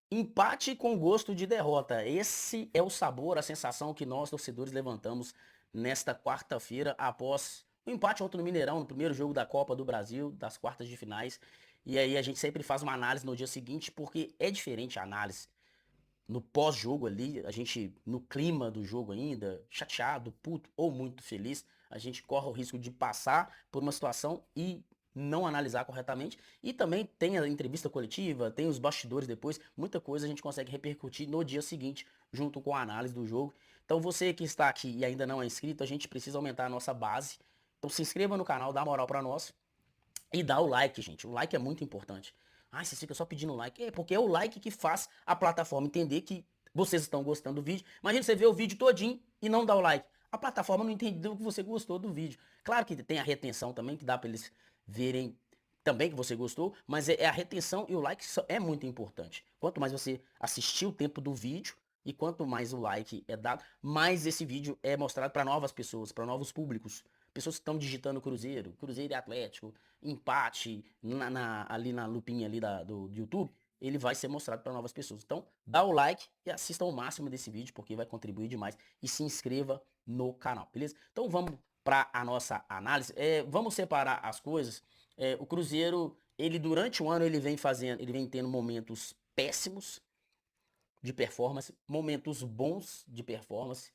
Empate com gosto de derrota. Esse é o sabor, a sensação que nós, torcedores, levantamos nesta quarta-feira, após o empate ontem no Mineirão, no primeiro jogo da Copa do Brasil, das quartas de finais. E aí a gente sempre faz uma análise no dia seguinte, porque é diferente a análise. No pós-jogo ali, a gente, no clima do jogo ainda, chateado, puto ou muito feliz, a gente corre o risco de passar por uma situação e não analisar corretamente. E também tem a entrevista coletiva, tem os bastidores depois, muita coisa a gente consegue repercutir no dia seguinte, junto com a análise do jogo. Então você que está aqui e ainda não é inscrito, a gente precisa aumentar a nossa base. Então se inscreva no canal, dá moral pra nós. E dá o like, gente. O like é muito importante. Ah, você fica só pedindo like. É, porque é o like que faz a plataforma entender que vocês estão gostando do vídeo. Imagina você ver o vídeo todinho e não dar o like. A plataforma não entendeu que você gostou do vídeo. Claro que tem a retenção também, que dá para eles verem também que você gostou, mas é a retenção e o like é muito importante. Quanto mais você assistir o tempo do vídeo e quanto mais o like é dado, mais esse vídeo é mostrado para novas pessoas, para novos públicos. Pessoas que estão digitando Cruzeiro, Cruzeiro e Atlético, empate ali na lupinha ali do YouTube, ele vai ser mostrado para novas pessoas. Então, dá o like e assista ao máximo desse vídeo, porque vai contribuir demais. E se inscreva no canal, beleza? Então vamos para a nossa análise. Vamos separar as coisas. O Cruzeiro, ele durante o ano, ele vem tendo momentos péssimos de performance, momentos bons de performance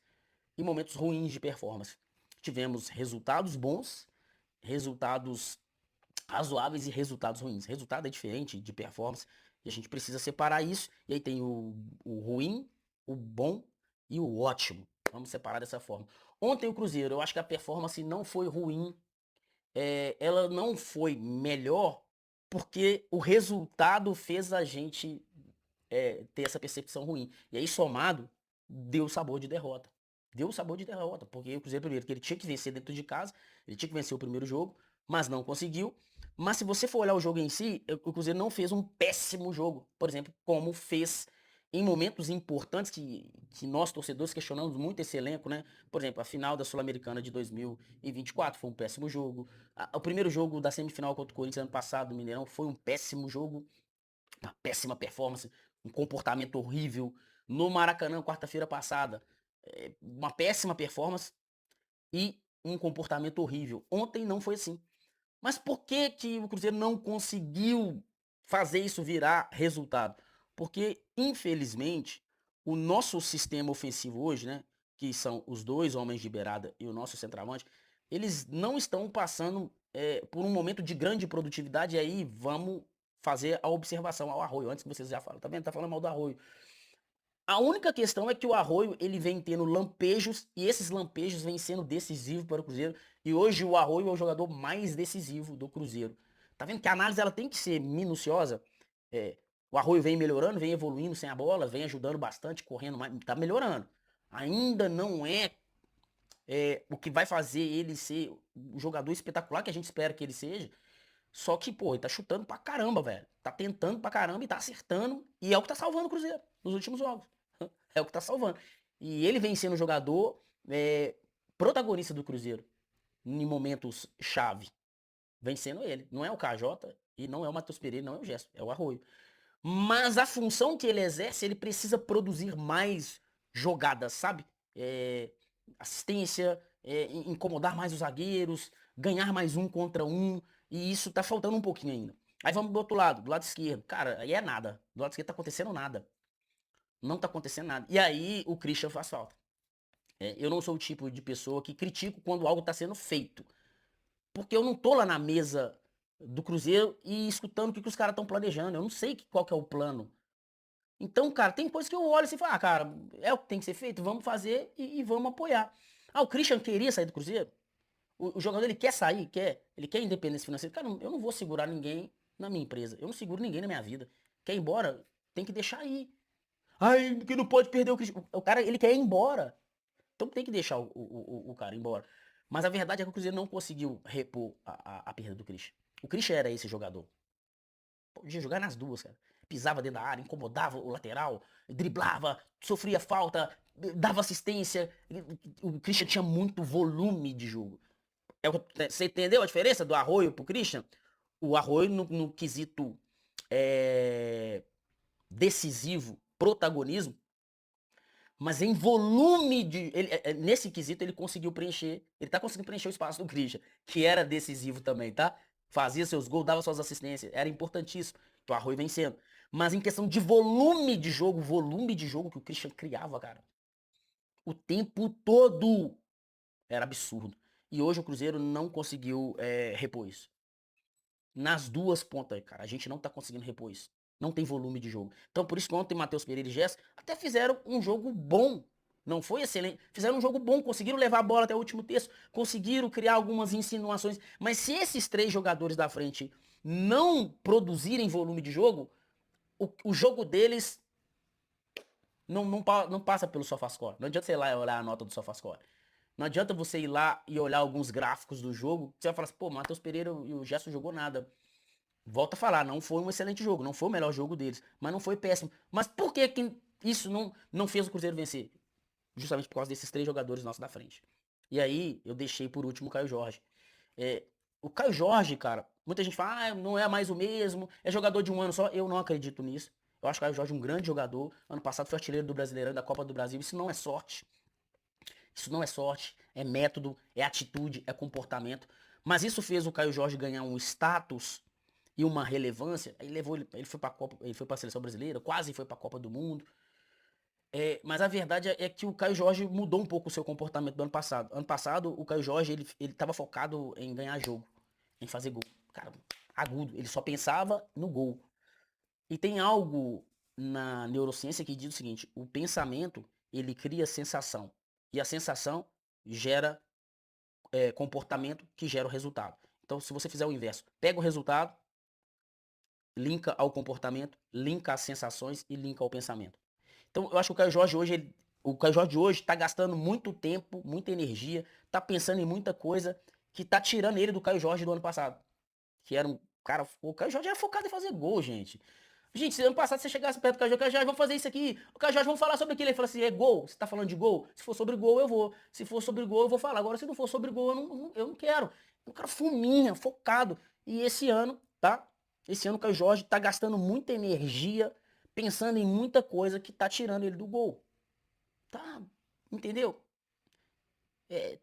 e momentos ruins de performance. Tivemos resultados bons, resultados razoáveis e resultados ruins. Resultado é diferente de performance e a gente precisa separar isso. E aí tem o ruim, o bom e o ótimo. Vamos separar dessa forma. Ontem o Cruzeiro, eu acho que a performance não foi ruim, ela não foi melhor porque o resultado fez a gente ter essa percepção ruim. E aí somado, deu sabor de derrota. Deu sabor de derrota, porque o Cruzeiro primeiro, que ele tinha que vencer dentro de casa, ele tinha que vencer o primeiro jogo, mas não conseguiu. Mas se você for olhar o jogo em si, o Cruzeiro não fez um péssimo jogo, por exemplo, como fez em momentos importantes que nós torcedores questionamos muito esse elenco, né? Por exemplo, a final da Sul-Americana de 2024 foi um péssimo jogo. O primeiro jogo da semifinal contra o Corinthians ano passado, no Mineirão, foi um péssimo jogo, uma péssima performance, um comportamento horrível. No Maracanã, quarta-feira passada, uma péssima performance e um comportamento horrível. Ontem não foi assim. Mas por que que o Cruzeiro não conseguiu fazer isso virar resultado? Porque, infelizmente, o nosso sistema ofensivo hoje, né, que são os dois homens de beirada e o nosso centroavante, eles não estão passando por um momento de grande produtividade. E aí vamos fazer a observação ao Arroio, antes que vocês já falam, tá vendo? Tá falando mal do Arroio. A única questão é que o Arroio ele vem tendo lampejos e esses lampejos vêm sendo decisivos para o Cruzeiro. E hoje o Arroio é o jogador mais decisivo do Cruzeiro. Tá vendo que a análise ela tem que ser minuciosa? É, o Arroio vem melhorando, vem evoluindo sem a bola, vem ajudando bastante, correndo mais, tá melhorando. Ainda não é o que vai fazer ele ser o jogador espetacular que a gente espera que ele seja. Só que, pô, ele tá chutando pra caramba, velho. Tá tentando pra caramba e tá acertando. E é o que tá salvando o Cruzeiro nos últimos jogos. É o que tá salvando. E ele vem sendo jogador protagonista do Cruzeiro em momentos chave. Vem sendo ele. Não é o KJ e não é o Matheus Pereira, não é o Gesto, é o Arroio. Mas a função que ele exerce, ele precisa produzir mais jogadas, sabe? Assistência, incomodar mais os zagueiros, ganhar mais um contra um. E isso tá faltando um pouquinho ainda. Aí vamos do lado esquerdo. Cara, aí é nada. Do lado esquerdo tá acontecendo nada. Não tá acontecendo nada. E aí o Christian faz falta. Eu não sou o tipo de pessoa que critico quando algo tá sendo feito. Porque eu não tô lá na mesa do Cruzeiro e escutando o que os caras estão planejando. Eu não sei qual que é o plano. Então, cara, tem coisas que eu olho assim e falo, cara, é o que tem que ser feito, vamos fazer e vamos apoiar. Ah, o Christian queria sair do Cruzeiro? O jogador ele quer sair, ele quer independência financeira. Cara, eu não vou segurar ninguém na minha empresa. Eu não seguro ninguém na minha vida. Quer ir embora? Tem que deixar aí. Ai, que não pode perder o Christian. O cara, ele quer ir embora. Então tem que deixar o cara embora. Mas a verdade é que o Cruzeiro não conseguiu repor a perda do Christian. O Christian era esse jogador. Podia jogar nas duas, cara. Pisava dentro da área, incomodava o lateral, driblava, sofria falta, dava assistência. O Christian tinha muito volume de jogo. Você entendeu a diferença do Arroio pro Christian? O Arroio no quesito é, decisivo, protagonismo, mas em volume de... nesse quesito ele conseguiu preencher, ele tá conseguindo preencher o espaço do Christian, que era decisivo também, tá? Fazia seus gols, dava suas assistências, era importantíssimo, que o Arroio vencendo. Mas em questão de volume de jogo que o Christian criava, cara, o tempo todo era absurdo. E hoje o Cruzeiro não conseguiu repor isso. Nas duas pontas, cara, a gente não tá conseguindo repor isso. Não tem volume de jogo. Então por isso que ontem Matheus Pereira e Gerson até fizeram um jogo bom. Não foi excelente. Fizeram um jogo bom, conseguiram levar a bola até o último terço, conseguiram criar algumas insinuações. Mas se esses três jogadores da frente não produzirem volume de jogo, o jogo deles não passa pelo SofaScore. Não adianta você ir lá e olhar a nota do SofaScore. Não adianta você ir lá e olhar alguns gráficos do jogo. Você vai falar assim, pô, Matheus Pereira e o Gerson jogou nada. Volto a falar, não foi um excelente jogo, não foi o melhor jogo deles, mas não foi péssimo. Mas por que isso não fez o Cruzeiro vencer? Justamente por causa desses três jogadores nossos da frente. E aí eu deixei por último o Caio Jorge. O Caio Jorge, cara, muita gente fala, não é mais o mesmo, é jogador de um ano só. Eu não acredito nisso. Eu acho o Caio Jorge um grande jogador. Ano passado foi artilheiro do Brasileirão, da Copa do Brasil. Isso não é sorte. Isso não é sorte, é método, é atitude, é comportamento. Mas isso fez o Caio Jorge ganhar um status e uma relevância. Aí levou ele foi para Copa, ele foi para a seleção brasileira, quase foi para a Copa do Mundo. Mas a verdade é que o Caio Jorge mudou um pouco o seu comportamento do ano passado. Ano passado o Caio Jorge ele estava focado em ganhar jogo, em fazer gol. Cara, agudo. Ele só pensava no gol. E tem algo na neurociência que diz o seguinte: o pensamento ele cria sensação e a sensação gera comportamento que gera o resultado. Então, se você fizer o inverso, pega o resultado, linka ao comportamento, linka às sensações e linka ao pensamento. Então, eu acho que o Caio Jorge hoje, o Caio Jorge hoje está gastando muito tempo, muita energia, está pensando em muita coisa que está tirando ele do Caio Jorge do ano passado. Que era um cara, o Caio Jorge era focado em fazer gol, gente. Gente, se ano passado você chegasse perto do Caio Jorge, vamos fazer isso aqui. O Caio Jorge, vamos falar sobre aquilo. Ele fala assim, é gol? Você tá falando de gol? Se for sobre gol, eu vou. Se for sobre gol, eu vou falar. Agora, se não for sobre gol, eu não quero. O cara fuminha, focado. E esse ano, tá? Esse ano o Caio Jorge tá gastando muita energia, pensando em muita coisa que tá tirando ele do gol. Tá? Entendeu?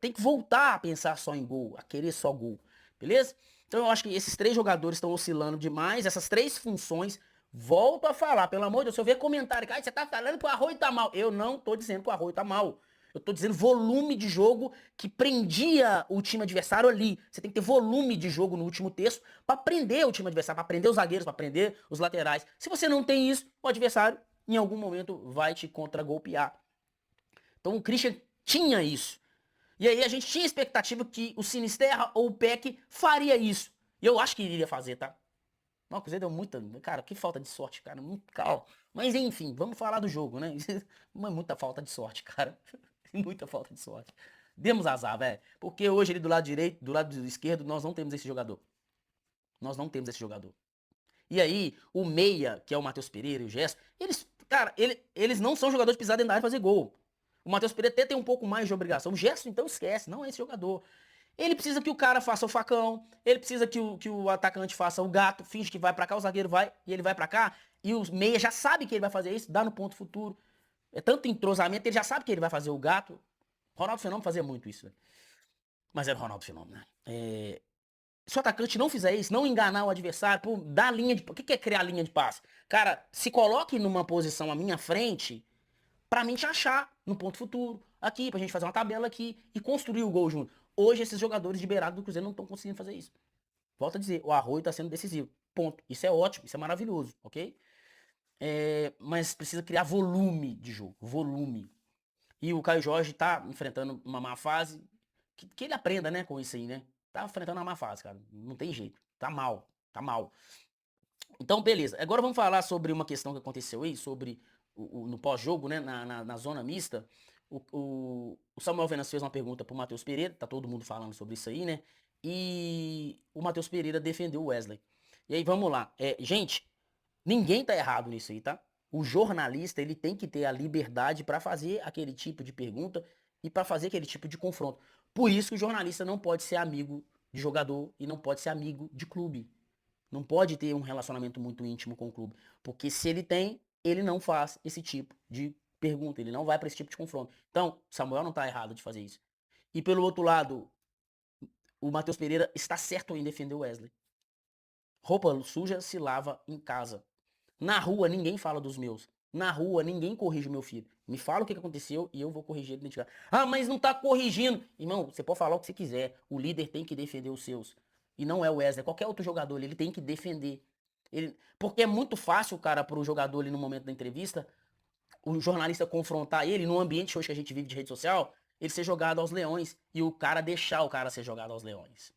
Tem que voltar a pensar só em gol, a querer só gol. Beleza? Então eu acho que esses três jogadores estão oscilando demais, essas três funções. Volto a falar, pelo amor de Deus, se eu ver comentário que você tá falando que o Arroio tá mal. Eu não tô dizendo que o Arroio tá mal. Eu tô dizendo volume de jogo que prendia o time adversário ali. Você tem que ter volume de jogo no último terço para prender o time adversário, para prender os zagueiros, para prender os laterais. Se você não tem isso, o adversário em algum momento vai te contra-golpear. Então o Christian tinha isso. E aí a gente tinha expectativa que o Sinisterra ou o Peck faria isso. E eu acho que iria fazer, tá? Não, o Cruzeiro deu muita... Cara, que falta de sorte, cara. Muito calma. Mas enfim, vamos falar do jogo, né? Mas muita falta de sorte, cara. Muita falta de sorte. Demos azar, velho. Porque hoje ali do lado direito, do lado esquerdo, nós não temos esse jogador. Nós não temos esse jogador. E aí, o meia, que é o Matheus Pereira e o Gerson, eles, cara, eles não são jogadores de pisar dentro da área e fazer gol. O Matheus Pereira até tem um pouco mais de obrigação. O Gerson, então, esquece, não é esse jogador. Ele precisa que o cara faça o facão, ele precisa que o atacante faça o gato, finge que vai pra cá, o zagueiro vai e ele vai pra cá, e o meia já sabe que ele vai fazer isso, dá no ponto futuro. É tanto entrosamento, ele já sabe que ele vai fazer o gato. Ronaldo Fenômeno fazia muito isso, né? Mas era o Ronaldo Fenômeno, né? Se o atacante não fizer isso, não enganar o adversário, pô, dar linha de... O que é criar linha de passe? Cara, se coloque numa posição à minha frente pra mim te achar no ponto futuro, aqui, pra gente fazer uma tabela aqui e construir o gol junto. Hoje esses jogadores de beirada do Cruzeiro não estão conseguindo fazer isso. Volto a dizer, o Arroio tá sendo decisivo. Ponto. Isso é ótimo, isso é maravilhoso, ok? Mas precisa criar volume de jogo, volume. E o Caio Jorge tá enfrentando uma má fase, que ele aprenda, né, com isso aí, né? Tá enfrentando uma má fase, cara. Não tem jeito. Tá mal, tá mal. Então, beleza. Agora vamos falar sobre uma questão que aconteceu aí, sobre no pós-jogo, né, na zona mista. O Samuel Venâncio fez uma pergunta pro Matheus Pereira, tá todo mundo falando sobre isso aí, né? E o Matheus Pereira defendeu o Wesley. E aí, vamos lá. Gente, ninguém tá errado nisso aí, tá? O jornalista, ele tem que ter a liberdade para fazer aquele tipo de pergunta e para fazer aquele tipo de confronto. Por isso que o jornalista não pode ser amigo de jogador e não pode ser amigo de clube. Não pode ter um relacionamento muito íntimo com o clube. Porque se ele tem, ele não faz esse tipo de pergunta, ele não vai para esse tipo de confronto. Então, Samuel não tá errado de fazer isso. E pelo outro lado, o Matheus Pereira está certo em defender o Wesley. Roupa suja se lava em casa. Na rua, ninguém fala dos meus. Na rua, ninguém corrige o meu filho. Me fala o que aconteceu e eu vou corrigir ele dentro de casa. Ah, mas não tá corrigindo. Irmão, você pode falar o que você quiser. O líder tem que defender os seus. E não é o Wesley. Qualquer outro jogador, ele tem que defender. Porque é muito fácil, cara, pro jogador ali no momento da entrevista, o jornalista confrontar ele no ambiente hoje que a gente vive de rede social, ele ser jogado aos leões e o cara deixar o cara ser jogado aos leões.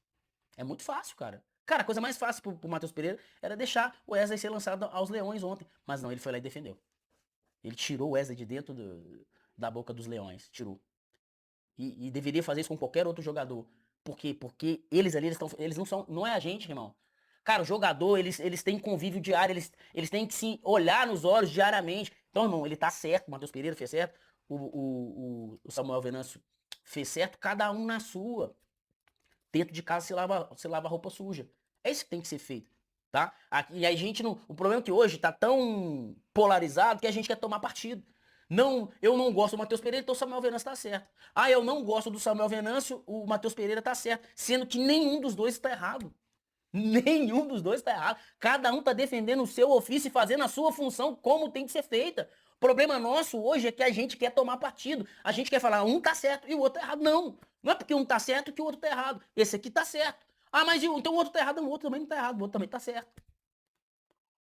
É muito fácil, cara. Cara, a coisa mais fácil pro Matheus Pereira era deixar o Wesley ser lançado aos leões ontem. Mas não, ele foi lá e defendeu. Ele tirou o Wesley de dentro da boca dos leões. Tirou. E deveria fazer isso com qualquer outro jogador. Por quê? Porque eles ali, eles não são. Não é a gente, irmão. Cara, o jogador, eles têm convívio diário, eles têm que se olhar nos olhos diariamente. Então, irmão, ele tá certo, o Matheus Pereira fez certo, o Samuel Venâncio fez certo, cada um na sua. Dentro de casa se lava roupa suja. É isso que tem que ser feito, tá? E a gente não, o problema é que hoje tá tão polarizado que a gente quer tomar partido. Não, eu não gosto do Matheus Pereira, então o Samuel Venâncio tá certo. Ah, eu não gosto do Samuel Venâncio, o Matheus Pereira tá certo, sendo que nenhum dos dois está errado. Nenhum dos dois está errado. Cada um está defendendo o seu ofício e fazendo a sua função como tem que ser feita. O problema nosso hoje é que a gente quer tomar partido. A gente quer falar um tá certo e o outro tá errado. Não. Não é porque um tá certo que o outro tá errado. Esse aqui tá certo. Ah, mas então o outro tá errado, o outro também não tá errado, o outro também tá certo.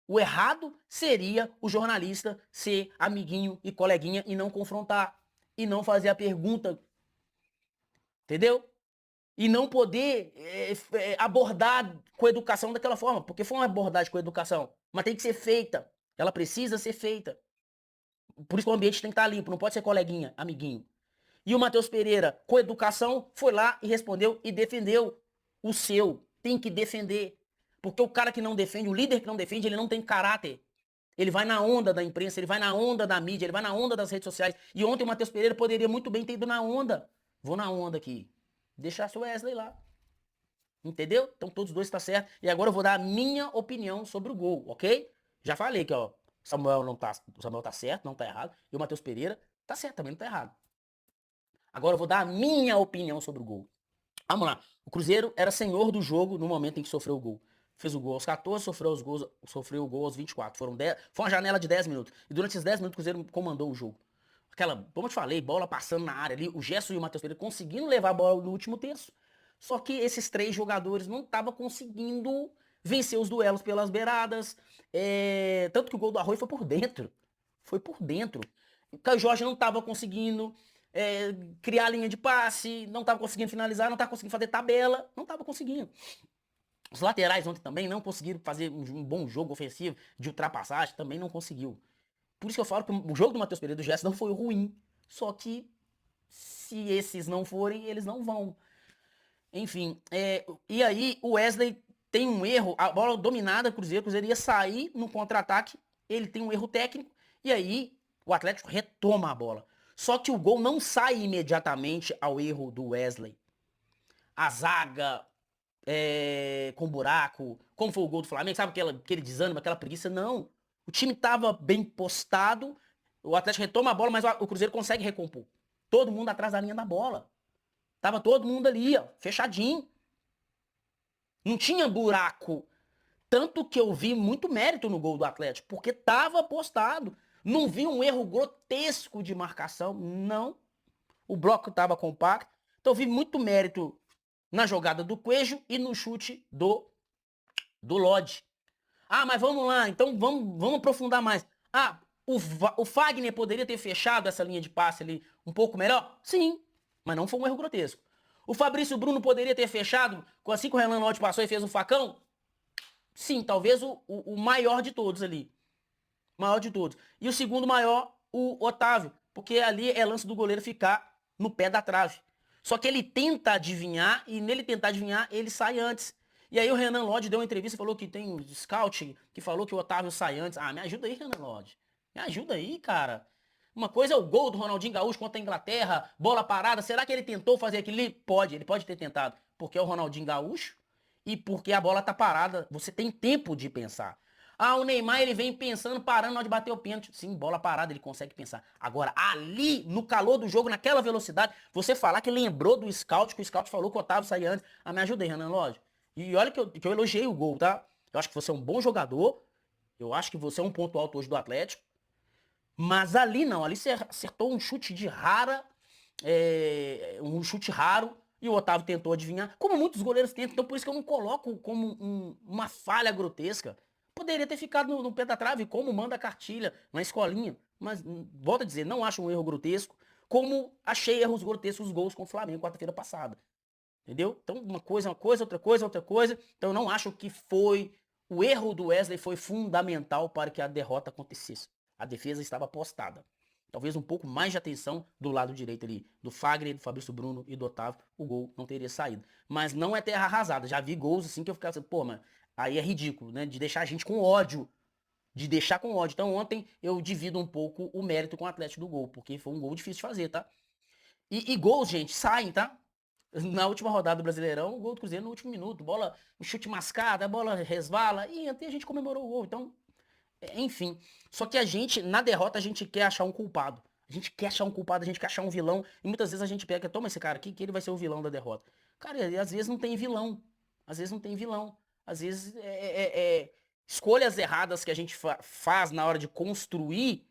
O errado seria o jornalista ser amiguinho e coleguinha e não confrontar. E não fazer a pergunta. Entendeu? E não poder abordar com educação daquela forma, porque foi uma abordagem com educação, mas tem que ser feita, ela precisa ser feita. Por isso que o ambiente tem que estar limpo, não pode ser coleguinha, amiguinho. E o Matheus Pereira, com educação, foi lá e respondeu e defendeu o seu. Tem que defender. Porque o cara que não defende, o líder que não defende, ele não tem caráter. Ele vai na onda da imprensa, ele vai na onda da mídia, ele vai na onda das redes sociais. E ontem o Matheus Pereira poderia muito bem ter ido na onda. Vou na onda aqui. Deixasse o Wesley lá. Entendeu? Então todos os dois tá certo. E agora eu vou dar a minha opinião sobre o gol, ok? Já falei que, ó, o Samuel tá certo, não tá errado. E o Matheus Pereira tá certo, também não tá errado. Agora eu vou dar a minha opinião sobre o gol. Vamos lá. O Cruzeiro era senhor do jogo no momento em que sofreu o gol. Fez o gol aos 14, sofreu o gol aos 24. Foi uma janela de 10 minutos. E durante esses 10 minutos o Cruzeiro comandou o jogo. Aquela, como eu te falei, bola passando na área ali, o Gerson e o Matheus Pereira conseguindo levar a bola no último terço. Só que esses três jogadores não estavam conseguindo vencer os duelos pelas beiradas. Tanto que o gol do Arroio foi por dentro. Foi por dentro. O Caio Jorge não estava conseguindo criar linha de passe, não estava conseguindo finalizar, não estava conseguindo fazer tabela, não estava conseguindo. Os laterais ontem também não conseguiram fazer um bom jogo ofensivo de ultrapassagem, também não conseguiu. Por isso que eu falo que o jogo do Matheus Pereira e do Gerson não foi ruim. Só que se esses não forem, eles não vão. Enfim, e aí o Wesley tem um erro, a bola dominada, o Cruzeiro ia sair no contra-ataque, ele tem um erro técnico, e aí o Atlético retoma a bola. Só que o gol não sai imediatamente ao erro do Wesley. A zaga com buraco, como foi o gol do Flamengo, sabe aquele desânimo, aquela preguiça? Não. O time tava bem postado, o Atlético retoma a bola, mas o Cruzeiro consegue recompor. Todo mundo atrás da linha da bola. Tava todo mundo ali, ó, fechadinho. Não tinha buraco. Tanto que eu vi muito mérito no gol do Atlético, porque tava postado. Não vi um erro grotesco de marcação, não. O bloco tava compacto. Então eu vi muito mérito na jogada do Coelho e no chute do Lodge. Ah, mas vamos lá, então vamos aprofundar mais. Ah, o Fagner poderia ter fechado essa linha de passe ali um pouco melhor? Sim, mas não foi um erro grotesco. O Fabrício Bruno poderia ter fechado, assim que o Renan Lodge passou e fez um facão? Sim, talvez o maior de todos ali. Maior de todos. E o segundo maior, o Otávio. Porque ali é lance do goleiro ficar no pé da trave. Só que ele tenta adivinhar, e nele tentar adivinhar, ele sai antes. E aí o Renan Lodge deu uma entrevista e falou que tem um scout que falou que o Otávio sai antes. Ah, me ajuda aí, Renan Lodge. Me ajuda aí, cara. Uma coisa é o gol do Ronaldinho Gaúcho contra a Inglaterra, bola parada. Será que ele tentou fazer aquilo ali? Pode, ele pode ter tentado. Porque é o Ronaldinho Gaúcho e porque a bola tá parada. Você tem tempo de pensar. Ah, o Neymar, ele vem pensando, parando na hora de bater o pênalti. Sim, bola parada, ele consegue pensar. Agora, ali, no calor do jogo, naquela velocidade, você falar que lembrou do scout, que o scout falou que o Otávio saía antes. Ah, me ajuda aí, Renan Lodge. E olha que eu elogiei o gol, tá? Eu acho que você é um bom jogador. Eu acho que você é um ponto alto hoje do Atlético. Mas ali não, ali você acertou um chute de rara, um chute raro, e o Otávio tentou adivinhar, como muitos goleiros tentam, então por isso que eu não coloco como uma falha grotesca. Poderia ter ficado no pé da trave, como manda a cartilha na escolinha, mas volto a dizer, não acho um erro grotesco, como achei erros grotescos os gols com o Flamengo quarta-feira passada. Entendeu? Então, uma coisa é uma coisa, outra coisa é outra coisa. Então, eu não acho que o erro do Wesley foi fundamental para que a derrota acontecesse. A defesa estava postada. Talvez um pouco mais de atenção do lado direito ali, do Fagner, do Fabrício Bruno e do Otávio, o gol não teria saído. Mas não é terra arrasada. Já vi gols assim que eu ficava assim, pô, mano, aí é ridículo, né? De deixar a gente com ódio. De deixar com ódio. Então, ontem eu divido um pouco o mérito com o Atlético do gol, porque foi um gol difícil de fazer, tá? E gols, gente, saem, tá? Na última rodada do Brasileirão, o gol do Cruzeiro no último minuto. Bola, um chute mascado, a bola resvala e até a gente comemorou o gol. Então, enfim. Só que a gente, na derrota, a gente quer achar um culpado. A gente quer achar um culpado, a gente quer achar um vilão. E muitas vezes a gente pega, toma esse cara aqui, que ele vai ser o vilão da derrota. Cara, e às vezes não tem vilão. Às vezes não tem vilão. Às vezes escolhas erradas que a gente faz na hora de construir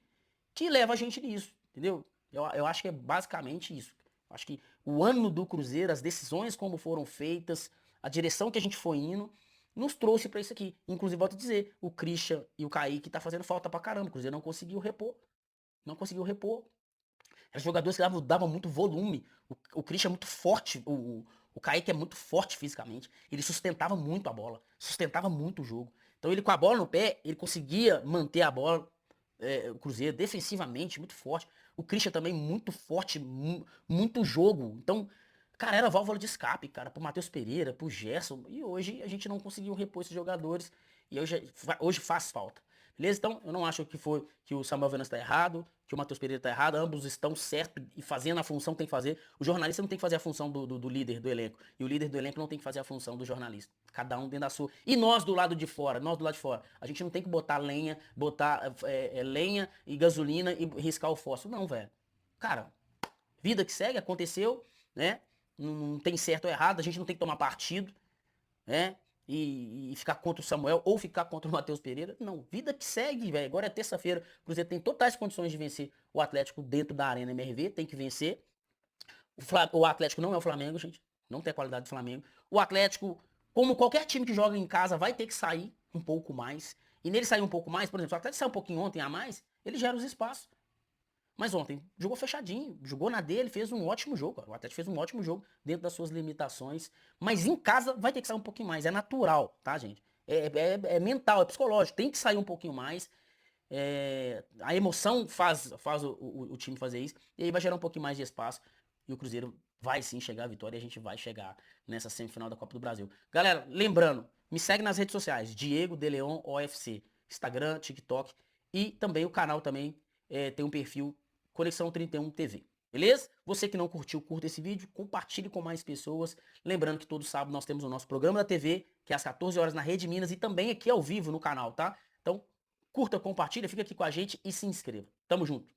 que leva a gente nisso, entendeu? Eu acho que é basicamente isso. Eu acho que o ano do Cruzeiro, as decisões como foram feitas, a direção que a gente foi indo, nos trouxe pra isso aqui. Inclusive, volto a dizer, o Christian e o Kaique tá fazendo falta pra caramba. O Cruzeiro não conseguiu repor. Não conseguiu repor. Eram jogadores que davam muito volume. O Christian é muito forte. O Kaique é muito forte fisicamente. Ele sustentava muito a bola. Sustentava muito o jogo. Então ele com a bola no pé, ele conseguia manter a bola. O Cruzeiro defensivamente muito forte. O Christian também muito forte, muito jogo. Então, cara, era válvula de escape, cara, pro Matheus Pereira, pro Gerson. E hoje a gente não conseguiu repor esses jogadores. E hoje faz falta. Beleza? Então, eu não acho que o Samuel Venâncio tá errado, que o Matheus Pereira tá errado. Ambos estão certos e fazendo a função que tem que fazer. O jornalista não tem que fazer a função do líder do elenco. E o líder do elenco não tem que fazer a função do jornalista. Cada um dentro da sua. E nós do lado de fora, nós do lado de fora. A gente não tem que botar lenha, botar lenha e gasolina e riscar o fósforo. Não, velho. Cara, vida que segue, aconteceu, né? Não tem certo ou errado, a gente não tem que tomar partido, né? E ficar contra o Samuel ou ficar contra o Matheus Pereira. Não, vida que segue, velho. Agora é terça-feira. O Cruzeiro tem totais condições de vencer o Atlético dentro da Arena MRV. Tem que vencer. O Atlético não é o Flamengo, gente. Não tem a qualidade do Flamengo. O Atlético, como qualquer time que joga em casa, vai ter que sair um pouco mais. E nele sair um pouco mais, por exemplo, se o Atlético sair um pouquinho ontem a mais, ele gera os espaços. Mas ontem jogou fechadinho, jogou na dele, fez um ótimo jogo. O Atlético fez um ótimo jogo dentro das suas limitações. Mas em casa vai ter que sair um pouquinho mais. É natural, tá, gente? É mental, é psicológico. Tem que sair um pouquinho mais. A emoção faz o time fazer isso. E aí vai gerar um pouquinho mais de espaço. E o Cruzeiro vai sim chegar à vitória. E a gente vai chegar nessa semifinal da Copa do Brasil. Galera, lembrando, me segue nas redes sociais. Diego De Leon OFC. Instagram, TikTok. E também o canal também tem um perfil Conexão 31 TV. Beleza? Você que não curtiu, curta esse vídeo, compartilhe com mais pessoas. Lembrando que todo sábado nós temos o nosso programa da TV, que é às 14 horas na Rede Minas e também aqui ao vivo no canal, tá? Então, curta, compartilha, fica aqui com a gente e se inscreva. Tamo junto.